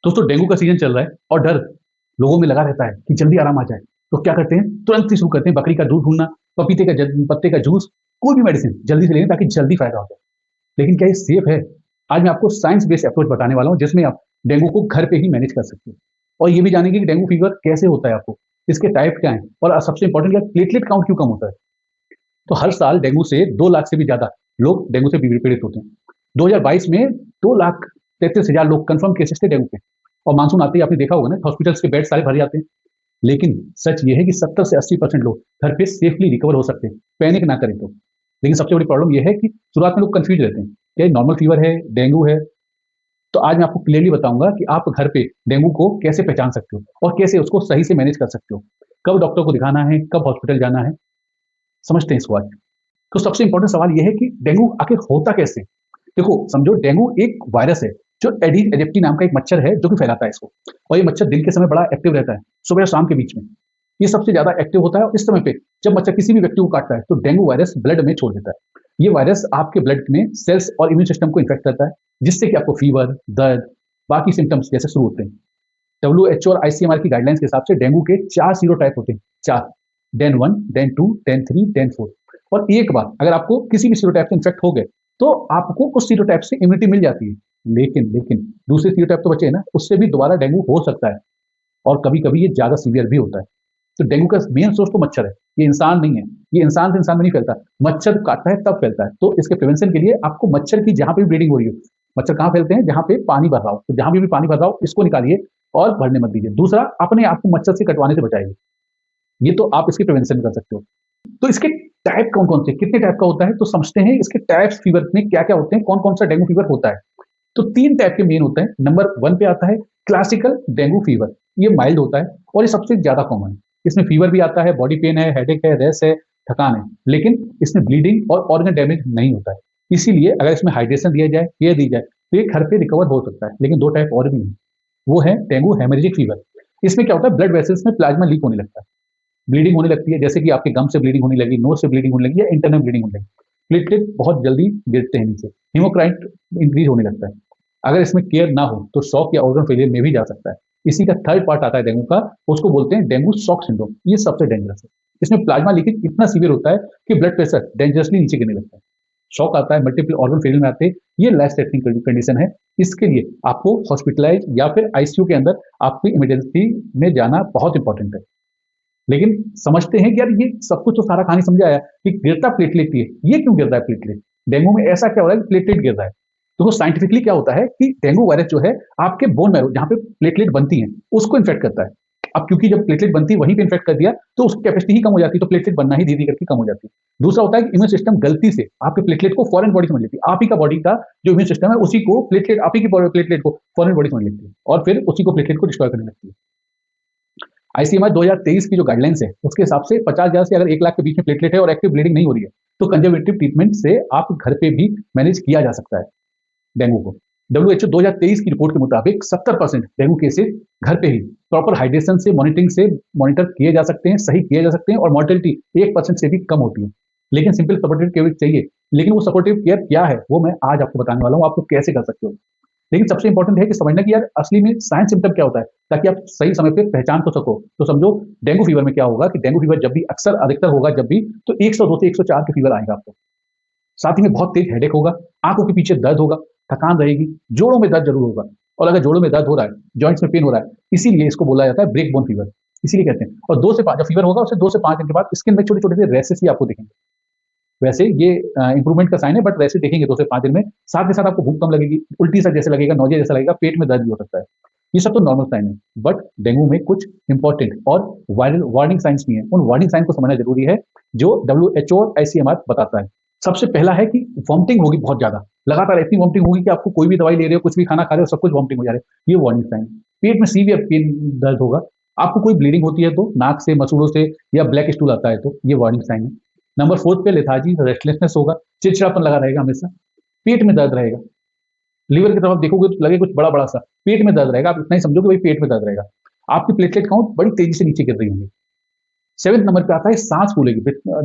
दोस्तों डेंगू का सीजन चल रहा है और डर लोगों में लगा रहता है कि जल्दी आराम आ जाए। तो क्या करते हैं, तुरंत ही शुरू करते हैं बकरी का दूध ढूंढना, पपीते का पत्ते का जूस, कोई भी मेडिसिन जल्दी से लें ताकि जल्दी फायदा हो जाए। लेकिन क्या ये सेफ है? आज मैं आपको साइंस बेस्ड अप्रोच बताने वाला हूँ जिसमें आप डेंगू को घर पे ही मैनेज कर सकते हो और ये भी जानेंगे कि डेंगू फीवर कैसे होता है, आपको इसके टाइप क्या है और सबसे इंपॉर्टेंट क्या, प्लेटलेट काउंट क्यों कम होता है। तो हर साल डेंगू से 2 लाख से भी ज्यादा लोग डेंगू से पीड़ित होते हैं। 2022 में 2,33,000 लोग कंफर्म केसेस थे डेंगू के। और मानसून आते ही आपने देखा होगा ना, हॉस्पिटल्स के बेड सारे भर जाते हैं। लेकिन सच ये है कि 70 से 80% लोग घर पे सेफली रिकवर हो सकते हैं, पैनिक ना करें तो। लेकिन सबसे बड़ी प्रॉब्लम यह है कि शुरुआत में लोग कंफ्यूज रहते हैं, क्या ये नॉर्मल फीवर है, डेंगू है। तो आज मैं आपको क्लियरली बताऊंगा कि आप घर पे डेंगू को कैसे पहचान सकते हो और कैसे उसको सही से मैनेज कर सकते हो, कब डॉक्टर को दिखाना है, कब हॉस्पिटल जाना है। समझते हैं इसको आज। तो सबसे इंपॉर्टेंट सवाल यह है कि डेंगू आखिर होता कैसे। देखो समझो, डेंगू एक वायरस है जो एडीज एजिप्टी नाम का एक मच्छर है जो कि फैलाता है इसको। और ये मच्छर दिन के समय बड़ा एक्टिव रहता है, सुबह और शाम के बीच में ये सबसे ज्यादा एक्टिव होता है। और इस समय पे जब मच्छर किसी भी व्यक्ति को काटता है तो डेंगू वायरस ब्लड में छोड़ देता है। ये वायरस आपके ब्लड में सेल्स और इम्यून सिस्टम को इन्फेक्ट करता है, जिससे कि आपको फीवर, दर्द, बाकी सिम्टम्स जैसे शुरू होते हैं। WHO और ICMR की गाइडलाइंस के हिसाब से डेंगू के 4 सीरोटाइप होते हैं, 4। DEN 1, DEN 2, DEN 3, DEN 4। और एक बार अगर आपको किसी भी सीरोटाइप से इन्फेक्ट हो गए तो आपको उस सीरोटाइप से इम्यूनिटी मिल जाती है। लेकिन लेकिन दूसरे सीरोटाइप तो बचे हैं ना, उससे भी दोबारा डेंगू हो सकता है और कभी कभी ये ज्यादा सीवियर भी होता है। तो डेंगू का मेन सोर्स तो मच्छर है, ये इंसान नहीं है। ये इंसान से इंसान में नहीं फैलता, मच्छर काटता है तब फैलता है। तो इसके प्रिवेंशन के लिए आपको मच्छर की जहां पे भी ब्लीडिंग हो रही हो, मच्छर कहाँ फैलते हैं, जहां पे पानी भर रहा हो, तो जहां भी पानी भर रहा हो इसको निकालिए और भरने मत दीजिए। दूसरा, अपने आप को मच्छर से कटवाने से बचाइए। ये तो आप इसकी प्रिवेंशन कर सकते हो। तो इसके टाइप कौन कौन से, कितने टाइप का होता है, तो समझते हैं इसके टाइप्स फीवर में क्या क्या होते हैं, कौन कौन सा डेंगू फीवर होता है। तो 3 टाइप के मेन होते हैं। नंबर 1 पे आता है क्लासिकल डेंगू फीवर। ये माइल्ड होता है और ये सबसे ज्यादा कॉमन है। इसमें फीवर भी आता है, बॉडी पेन है, हेडेक है, रेस है, थकान है, लेकिन इसमें ब्लीडिंग और ऑर्गन डैमेज नहीं होता है। इसीलिए अगर इसमें हाइड्रेशन दिया जाए, केयर दी जाए, तो ये घर पे रिकवर हो सकता है। लेकिन 2 टाइप और भी हैं, वो है डेंगू हेमरेजिक फीवर। इसमें क्या होता है, ब्लड वेसल्स में प्लाज्मा लीक होने लगता है, ब्लीडिंग होने लगती है, जैसे कि आपके गम से ब्लीडिंग होने लगी, नोज से ब्लीडिंग होने लगी या इंटरनल ब्लीडिंग होने लगी। प्लेटलेट बहुत जल्दी गिरते हैं नीचे, हीमोक्राइट इंक्रीज होने लगता है। अगर इसमें केयर ना हो तो शॉक या ऑर्गन फेलियर में भी जा सकता है। इसी का थर्ड पार्ट आता है डेंगू का, उसको बोलते हैं डेंगू शॉक सिंड्रोम। ये सबसे डेंजरस है। इसमें प्लाज्मा लीकेज इतना सीवियर होता है कि ब्लड प्रेशर डेंजरसली नीचे गिरने लगता है, शॉक आता है, मल्टीपल ऑर्गन फेलियर में आते हैं। ये लाइफ थ्रेटनिंग कंडीशन है। इसके लिए आपको हॉस्पिटलाइज या फिर आईसीयू के अंदर आपकी इमरजेंसी में जाना बहुत इंपॉर्टेंट है। लेकिन समझते हैं कि यार ये सब कुछ तो सारा कहानी समझ आया कि गिरता प्लेटलेट ही है, ये क्यों गिरता है प्लेटलेट, डेंगू में ऐसा क्या हो रहा है कि प्लेटलेट गिर रहा है। तो वो साइंटिफिकली क्या होता है कि डेंगू वायरस जो है आपके बोन मैरो जहाँ पे प्लेटलेट बनती है उसको इन्फेक्ट करता है। अब क्योंकि जब प्लेटलेट बनती है वहीं पे इन्फेक्ट कर दिया तो उसकी कैपेसिटी ही कम हो जाती है, तो प्लेटलेट बनना ही धीरे करके कम हो जाती है। दूसरा होता है कि इम्यून सिस्टम गलती से आपके प्लेटलेट को फॉरेन बॉडी समझ लेती है, आप ही का बॉडी का जो इम्यून सिस्टम है उसी को प्लेटलेट, आप ही की प्लेटलेट को फॉरेन बॉडी समझ लेती है और फिर उसी को प्लेटलेट को डिस्ट्रॉय करने लगती है। आईसीएमआर 2023 की जो गाइडलाइंस है उसके हिसाब से 50,000 से अगर 1 लाख के बीच में प्लेटलेट है और एक्टिव ब्लीडिंग नहीं हो रही है तो कंजर्वेटिव ट्रीटमेंट से आप घर पे भी मैनेज किया जा सकता है डेंगू को। WHO 2023 की रिपोर्ट के मुताबिक 70% डेंगू केसेस घर पे ही प्रॉपर हाइड्रेशन से, मॉनिटरिंग से मॉनिटर किए जा सकते हैं, सही किए जा सकते हैं और मॉर्टेलिटी 1% से भी कम होती है। लेकिन सिंपल सपोर्टिव केयर चाहिए। लेकिन वो सपोर्टिव केयर क्या है वो मैं आज आपको बताने वाला हूँ, आपको कैसे कर सकते हो। लेकिन सबसे इंपॉर्टेंट है कि समझना कि यार असली में साइंस सिम्टम क्या होता है, ताकि आप सही समय पे पहचान तो सको। तो समझो डेंगू फीवर में क्या होगा कि डेंगू फीवर जब भी अक्सर अधिकतर होगा जब भी, तो 102 से 104 के फीवर आएगा आपको। साथ ही में बहुत तेज हेडेक होगा, आंखों के पीछे दर्द होगा, थकान रहेगी, जोड़ों में दर्द जरूर होगा। और अगर जोड़ों में दर्द हो रहा है, जॉइंट्स में पेन हो रहा है, इसीलिए इसको बोला जाता है ब्रेक बोन फीवर, इसीलिए कहते हैं। और 2 से 5 जब फीवर होगा उससे 2 से 5 दिन के बाद स्किन में छोटे छोटे से रेसेस भी आपको दिखेंगे। वैसे ये इंप्रूवमेंट का साइन है, बट वैसे देखेंगे 2 से 5 दिन में। साथ के साथ आपको भूख कम लगेगी, उल्टी सा जैसे लगेगा, नौजिया जैसा लगेगा, पेट में दर्द भी हो सकता है। ये सब तो नॉर्मल साइन है, बट डेंगू में कुछ इंपॉर्टेंट और वायरल वार्निंग साइंस भी हैं। उन वार्निंग साइन को समझना जरूरी है जो WHO और ICMR बताता है। सबसे पहला है कि वॉमिटिंग होगी बहुत ज्यादा, लगातार इतनी वॉमिटिंग होगी कि आपको कोई भी दवाई ले रहे हो, कुछ भी खाना खा रहे हो, सब कुछ वॉमिटिंग हो जा रहा है, ये वार्निंग साइन। पेट में सीवियर पेन, दर्द होगा, आपको कोई ब्लीडिंग होती है तो नाक से, मसूड़ों से या ब्लैक स्टूल आता है तो ये वार्निंग साइन है। नंबर 4 पे लेथार्जी, रेस्टलेसनेस होगा, चिड़चिड़ापन लगा रहेगा हमेशा, पेट में दर्द रहेगा, लीवर की तरफ देखोगे तो लगे कुछ बड़ा बड़ा सा, पेट में दर्द रहेगा, आप इतना ही समझो कि भाई पेट में दर्द रहेगा। आपकी प्लेटलेट काउंट बड़ी तेजी से नीचे गिर रही होंगी। 7 नंबर पे आता है सांस फूलेगी,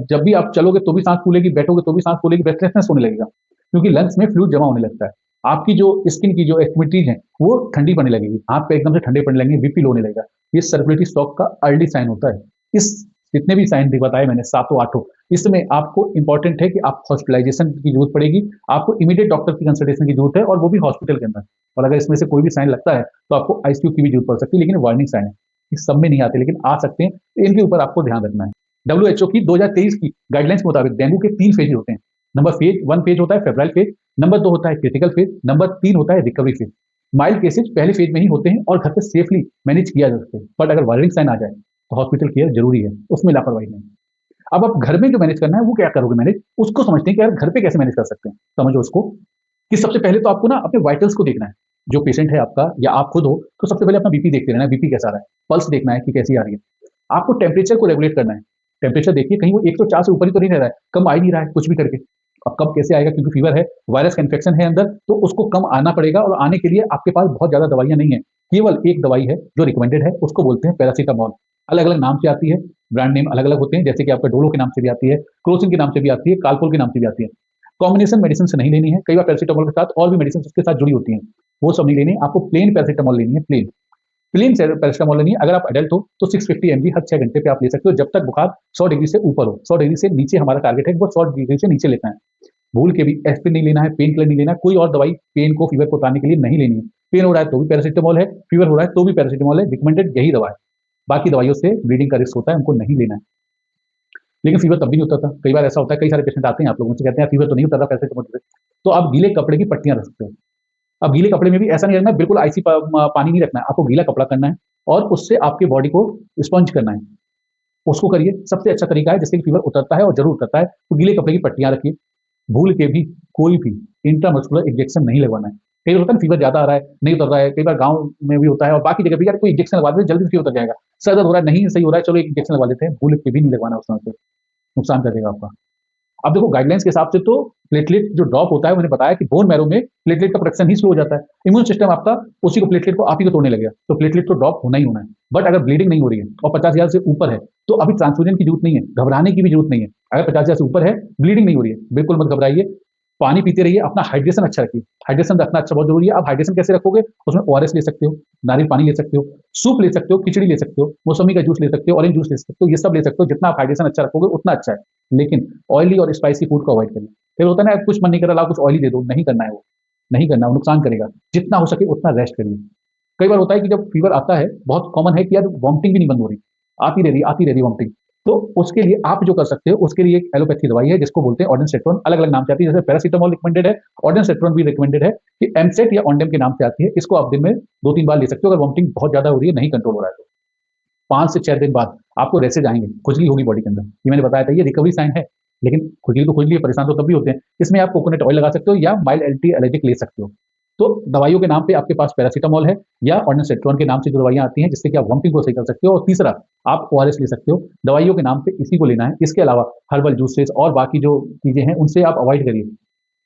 जब भी आप चलोगे तो भी सांस फूलेगी, बैठोगे तो भी सांस फूलेगी, ब्रेथलेसनेस होने लगेगा क्योंकि लंग्स में फ्लूइड जमा होने लगता है। आपकी जो स्किन की जो एक्टिविटीज है वो ठंडी पड़ने लगेगी, हाथ पे एकदम से ठंडे पड़ने लगेंगे, बीपी लो होने लगेगा। ये सर्कुलेटरी शॉक का अर्ली साइन होता है। इस जितने भी साइन बताए मैंने, सातों आठों, इसमें आपको इंपॉर्टेंट है कि आप हॉस्पिटलाइजेशन की जरूरत पड़ेगी, आपको इमीडिएट डॉक्टर की कंसल्टेशन की जरूरत है, और वो भी हॉस्पिटल के अंदर। और अगर इसमें से कोई भी साइन लगता है तो आपको आईसीयू की भी जरूरत पड़ सकती है, लेकिन वार्निंग साइन है, इस सब में नहीं आते, लेकिन आ सकते हैं, तो इनके ऊपर आपको ध्यान रखना है। WHO की 2023 की गाइडलाइंस के मुताबिक डेंगू के 3 फेज होते हैं। नंबर फेज 1 फेज होता है फेब्राइल फेज, नंबर 2 होता है क्रिटिकल फेज, नंबर 3 होता है रिकवरी फेज। माइल्ड केसेज पहले फेज में ही होते हैं और घर पे सेफली मैनेज किया जा सकता है, बट अगर वार्निंग साइन आ जाए तो हॉस्पिटल केयर जरूरी है, उसमें लापरवाही नहीं। अब आप घर में जो मैनेज करना है वो क्या करोगे मैनेज, उसको समझते हैं कि यार घर पे कैसे मैनेज कर सकते हैं। समझो उसको कि सबसे पहले तो आपको ना अपने वाइटल्स को देखना है। जो पेशेंट है आपका या आप खुद हो, तो सबसे पहले अपना बीपी देखते रहना है, बीपी कैसा आ रहा है, पल्स देखना है कि कैसी आ रही है। आपको टेम्परेचर को रेगुलेट करना है। टेम्परेचर देखिए कहीं वो 104 से ऊपर ही तो नहीं रह रहा है, कम आ ही नहीं रहा है कुछ भी करके। अब कम कैसे आएगा, क्योंकि फीवर है, वायरस का इन्फेक्शन है अंदर, तो उसको कम आना पड़ेगा, और आने के लिए आपके पास बहुत ज्यादा दवाइयां नहीं है। केवल एक दवाई है जो रिकमेंडेड है, उसको बोलते हैं पैरासीटामोल। अलग अलग नाम से आती है, ब्रांड नेम अलग अलग होते हैं, जैसे कि आपका डोलो के नाम से भी आती है, क्रोसिन के नाम से भी आती है, कालपोल के नाम से भी आती है। कॉम्बिनेशन मेडिसिन से नहीं लेनी है, कई बार पैरासीटामोल के साथ और भी मेडिसिन उसके साथ जुड़ी होती हैं, वो सब नहीं लेनी है, आपको प्लेन पैरासीटामोल लेनी है, प्लेन प्लेन पैरासीटामोल लेनी है। अगर आप एडल्ट हो तो 650 mg हर 6 घंटे पे आप ले सकते हो, जब तक बुखार 100 डिग्री से ऊपर हो। 100 डिग्री से नीचे हमारा टारगेट है, वो 100 डिग्री से नीचे लेना है। भूल के भी एस्पिरिन नहीं लेना है, पेन किलर नहीं लेना है, कोई और दवाई पेन को, फीवर को उतारने के लिए नहीं लेनी है। पेन हो रहा है तो भी पैरासीटामोल है, फीवर हो रहा है तो भी पैरासीटामोल है, रिकमेंडेड यही दवा है। बाकी दवाइयों से ब्लीडिंग का रिस्क होता है, उनको नहीं लेना है। लेकिन फीवर तब भी नहीं उतरता, कई बार ऐसा होता है, कई सारे पेशेंट आते हैं आप लोगों से कहते हैं फीवर तो नहीं उतर रहा पैरासीटामोल से, तो आप गीले कपड़े की पट्टियां रख सकते हो। अब गीले कपड़े में भी ऐसा नहीं रखना है, बिल्कुल आईसी पानी नहीं रखना है, आपको गीला कपड़ा करना है और उससे आपके बॉडी को स्पंज करना है। उसको करिए, सबसे अच्छा तरीका है जिससे कि फीवर उतरता है और जरूर उतरता है। तो गीले कपड़े की पट्टियां रखिए। भूल के भी कोई भी इंट्रामस्कुलर इंजेक्शन नहीं लगवाना है। कई बार होता है ना, फीवर ज्यादा आ रहा है, नहीं उतर रहा है, कई बार गांव में भी होता है और बाकी जगह भी, यार कोई इंजेक्शन लगवा दे जल्दी फीवर उतर जाएगा। सर दर्द हो रहा है, नहीं सही हो रहा है, चलो एक इंजेक्शन लगवा लेते हैं, भूल के भी नहीं लगवाना, उस समय से नुकसान कर देगा आपका। अब देखो गाइडलाइंस के हिसाब से तो प्लेटलेट जो ड्रॉप होता है, मैंने बताया कि बोन मैरो में प्लेटलेट का प्रोडक्शन ही स्लो हो जाता है, इम्यून सिस्टम आपका उसी को, प्लेटलेट को आप ही को तोड़ने लगेगा, तो प्लेटलेट तो ड्रॉप होना ही होना है। बट अगर ब्लीडिंग नहीं हो रही है और 50,000 से ऊपर है तो अभी ट्रांसफ्यूजन की जरूरत नहीं है, घबराने की भी जरूरत नहीं है। अगर 50,000 से ऊपर है, ब्लीडिंग नहीं हो रही है, बिल्कुल मत घबराइए, पानी पीते रहिए, अपना हाइड्रेशन अच्छा रखिए। हाइड्रेशन रखना अच्छा बहुत जरूरी है। आप हाइड्रेशन कैसे रखोगे, उसमें ओआरएस ले सकते हो, नारियल पानी ले सकते हो, सूप ले सकते हो, खिचड़ी ले सकते हो, मौसमी का जूस ले सकते हो, ऑरेंज जूस ले सकते हो, ये सब ले सकते हो। जितना आप हाइड्रेशन अच्छा रखोगे उतना अच्छा है, लेकिन ऑयली और स्पाइसी फूड को अवॉइड करिए। फिर होता है ना, कुछ मन नहीं कर रहा, कुछ ऑयली दे दो, नहीं करना है, वो नहीं करना, वो नुकसान करेगा। जितना हो सके उतना रेस्ट करिए। कई बार होता है कि जब फीवर आता है, बहुत कॉमन है कि यार वॉमिटिंग भी नहीं बंद हो रही, आती रह रही वॉमिटिंग। तो उसके लिए आप जो कर सकते हो, उसके लिए एक एलोपैथी दवाई है जिसको बोलते हैं ऑर्डेंसेट्रॉन, अलग अलग नाम से आती है, जैसे पैरासीटामोल रिकमेंडेड है, ऑर्डेंसेट्रॉन भी रिकमेंडेड है, कि एमसेट या ऑन्डेम के नाम से आती है। इसको आप दिन में 2-3 बार ले सकते हो, अगर वॉमिटिंग बहुत ज्यादा हो रही है, नहीं कंट्रोल हो रहा है तो। 5 से 6 दिन बाद आपको रेसेज आएंगे, खुजली होगी बॉडी के अंदर, ये मैंने बताया था, ये रिकवरी साइन है। लेकिन खुजली तो खुजली है, परेशान तो तब भी होते हैं। इसमें आप कोकोनट ऑयल लगा सकते हो या माइल्ड एंटी एलर्जिक ले सकते हो। तो दवाइयों के नाम पे आपके पास पैरासीटामोल है या ऑर्डेंसेट्रॉन के नाम से जो दवाइयां आती हैं, जिससे कि आप वॉमिटिंग को सही कर सकते हो। और तीसरा, आप ओआरएस ले सकते हो। दवाइयों के नाम पे इसी को लेना है। इसके अलावा हर्बल जूसेस और बाकी जो चीजें हैं उनसे आप अवॉइड करिए,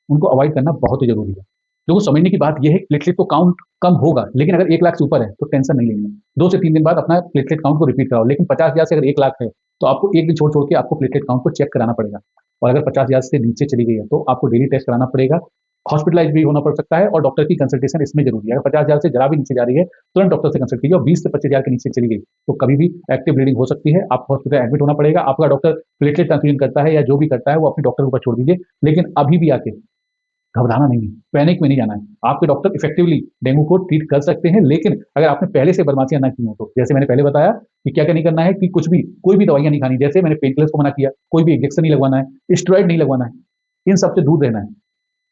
उनको अवॉइड करना बहुत ही जरूरी है। देखो समझने की बात यह है, प्लेटलेट तो काउंट कम होगा, लेकिन अगर 1 लाख से ऊपर है तो टेंशन नहीं लेनी है। 2 से 3 दिन बाद अपना प्लेटलेट काउंट को रिपीट कराओ। लेकिन 50,000 से अगर 1 लाख है तो आपको एक दिन छोड़ छोड़ के आपको प्लेटलेट काउंट को चेक कराना पड़ेगा। और अगर 50,000 से नीचे चली गई है तो आपको डेली टेस्ट कराना पड़ेगा, हॉस्पिटलाइज भी होना पड़ सकता है, और डॉक्टर की कंसल्टेशन इसमें जरूरी है। अगर 50,000 से जरा भी नीचे जा रही है, तुरंत डॉक्टर से कंसल्ट कीजिए। और 20 से 25,000 के नीचे चली गई तो कभी भी एक्टिव ब्लीडिंग हो सकती है, आपको हॉस्पिटल एडमिट होना पड़ेगा। आपका डॉक्टर प्लेटलेट ट्रांसफ्यूजन करता है या जो भी करता है वो अपने डॉक्टर के ऊपर छोड़ दीजिए, लेकिन अभी भी आके घबराना नहीं है, पैनिक में नहीं जाना है। आपके डॉक्टर इफेक्टिवली डेंगू को ट्रीट कर सकते हैं, लेकिन अगर आपने पहले से बदमाशियां ना की हो तो, जैसे मैंने पहले बताया कि क्या क्या नहीं करना है, कि कुछ भी कोई भी दवाइयां नहीं खानी, जैसे मैंने पेन किलर्स को मना किया, कोई भी इंजेक्शन नहीं लगवाना है, स्टेरॉइड नहीं लगवाना है, इन सबसे दूर रहना है।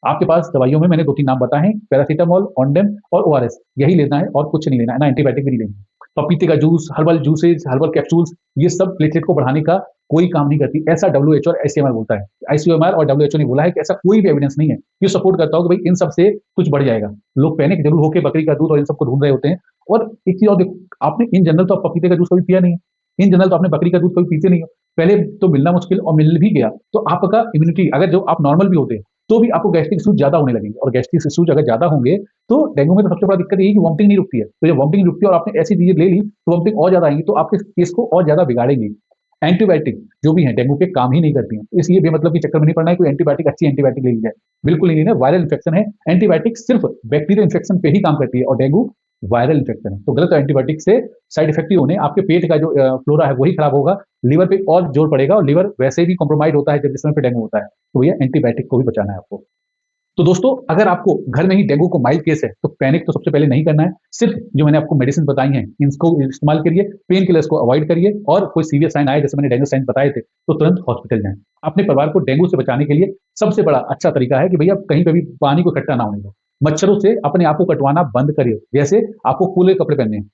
आपके पास दवाइयों में मैंने 2-3 नाम बताए हैं, पैरासीटामोल, ऑन्डेम और ओआरएस, यही लेना है और कुछ नहीं लेना है, ना एंटीबायोटिक भी नहीं लेनी है। पपीते का juice, herbal juices, herbal capsules, ये सब प्लेटलेट को बढ़ाने का कोई काम नहीं करती, ऐसा डब्ल्यूएचओ और आईसीएमआर बोलता है। आईसीएमआर और डब्ल्यूएचओ ने बोला है कि ऐसा कोई भी एविडेंस नहीं है ये सपोर्ट करता हो कि भाई इन सब से कुछ बढ़ जाएगा। लोग पैनिक जरूर होकर बकरी का दूध और इन सबको ढूंढ रहे होते हैं। और एक चीज और देखो, आपने इन जनरल तो पपीते का जूस कभी पिया नहीं है, इन जनरल तो आपने बकरी का दूध कभी पीते नहीं हो, पहले तो मिलना मुश्किल, और मिल भी गया तो आपका इम्यूनिटी, अगर जो आप नॉर्मल भी होते हैं तो भी आपको गैस्ट्रिक इश्यूज ज्यादा होने लगेंगे, और गैस्ट्रिक इश्यूज अगर ज्यादा होंगे तो डेंगू में तो सबसे बड़ा दिक्कत यही कि वॉमिटिंग नहीं रुकती है। तो जब वॉमिटिंग रुकती है और आपने ऐसी चीजें ले ली तो वॉमिटिंग और ज्यादा आएगी, तो आपके केस को और ज्यादा बिगाड़ेंगी। एंटीबायोटिक जो भी है डेंगू पे काम ही नहीं करती है, इसलिए बेमतलब के चक्कर में नहीं पड़ना है कोई एंटीबायोटिक अच्छी एंटीबायोटिक ले ली जाए, बिल्कुल नहीं लेना। वायरल इन्फेक्शन है, एंटीबायोटिक सिर्फ बैक्टीरियल इन्फेक्शन पे ही काम करती है और डेंगू वायरल इन्फेक्शन है, तो गलत एंटीबायोटिक से साइड इफेक्ट ही होने, आपके पेट का जो फ्लोरा है वही खराब होगा, लिवर पे और जोर पड़ेगा और लिवर वैसे भी कॉम्प्रोमाइज होता है जब इस समय पे डेंगू होता है, तो भैया एंटीबायोटिक को भी बचाना है आपको। तो दोस्तों अगर आपको घर में ही डेंगू को माइल्ड केस है तो पैनिक तो सबसे पहले नहीं करना है, सिर्फ जो मैंने आपको मेडिसिन बताई हैं इनको इस्तेमाल करिए, पेन किलर्स को अवॉइड करिए और कोई सीरियस साइन आए जैसे मैंने डेंगू साइन बताए थे तो तुरंत हॉस्पिटल जाएं। अपने परिवार को डेंगू से बचाने के लिए सबसे बड़ा अच्छा तरीका है कि भैया कहीं पे भी पानी को इकट्ठा ना होने दो, मच्छरों से अपने आप को कटवाना बंद करिए, जैसे आपको खुले कपड़े पहनने हैं,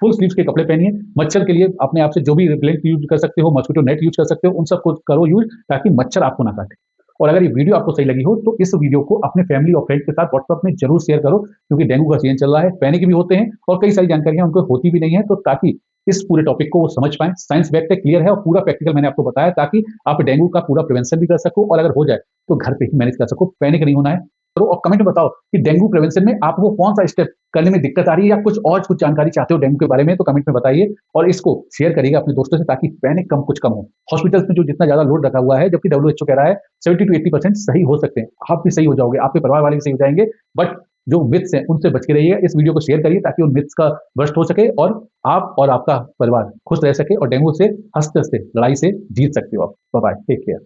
फुल स्लीव्स के कपड़े पहनिए, मच्छर के लिए अपने आप से जो भी रिपेलेंट यूज कर सकते हो, मॉस्किटो नेट यूज कर सकते हो, उन सबको करो यूज ताकि मच्छर आपको ना काटे। और अगर ये वीडियो आपको सही लगी हो तो इस वीडियो को अपने फैमिली और फ्रेंड्स के साथ व्हाट्सएप में जरूर शेयर करो, क्योंकि डेंगू का सीजन चल रहा है, पैनिक भी होते हैं और कई सारी जानकारियां उनको होती भी नहीं है, तो ताकि इस पूरे टॉपिक को वो समझ पाए। साइंस बैक्ट है, क्लियर है और पूरा प्रैक्टिकल मैंने आपको बताया ताकि आप डेंगू का पूरा प्रिवेंशन भी कर सको और अगर हो जाए तो घर पे ही मैनेज कर सको, पैनिक नहीं होना है। करो और कमेंट में बताओ कि डेंगू प्रिवेंशन में आपको कौन सा स्टेप करने में दिक्कत आ रही है या कुछ जानकारी चाहते हो डेंगू के बारे में तो कमेंट में बताइए और इसको शेयर करिएगा अपने दोस्तों से ताकि पैनिक कम हो। हॉस्पिटल्स में जो जितना ज्यादा लोड रखा हुआ है, जबकि डब्ल्यूएचओ कह रहा है 70 to 80% सही हो सकते हैं, आप भी सही हो जाओगे, आपके परिवार वाले भी सही हो जाएंगे, बट जो मिथ्स हैं उनसे बच के रहिए। इस वीडियो को शेयर करिए ताकि उन मिथ्स का बस्ट हो सके और आप और आपका परिवार खुश रह सके और डेंगू से हंसते हंसते लड़ाई से जीत सकते हो आप। Bye bye, take care.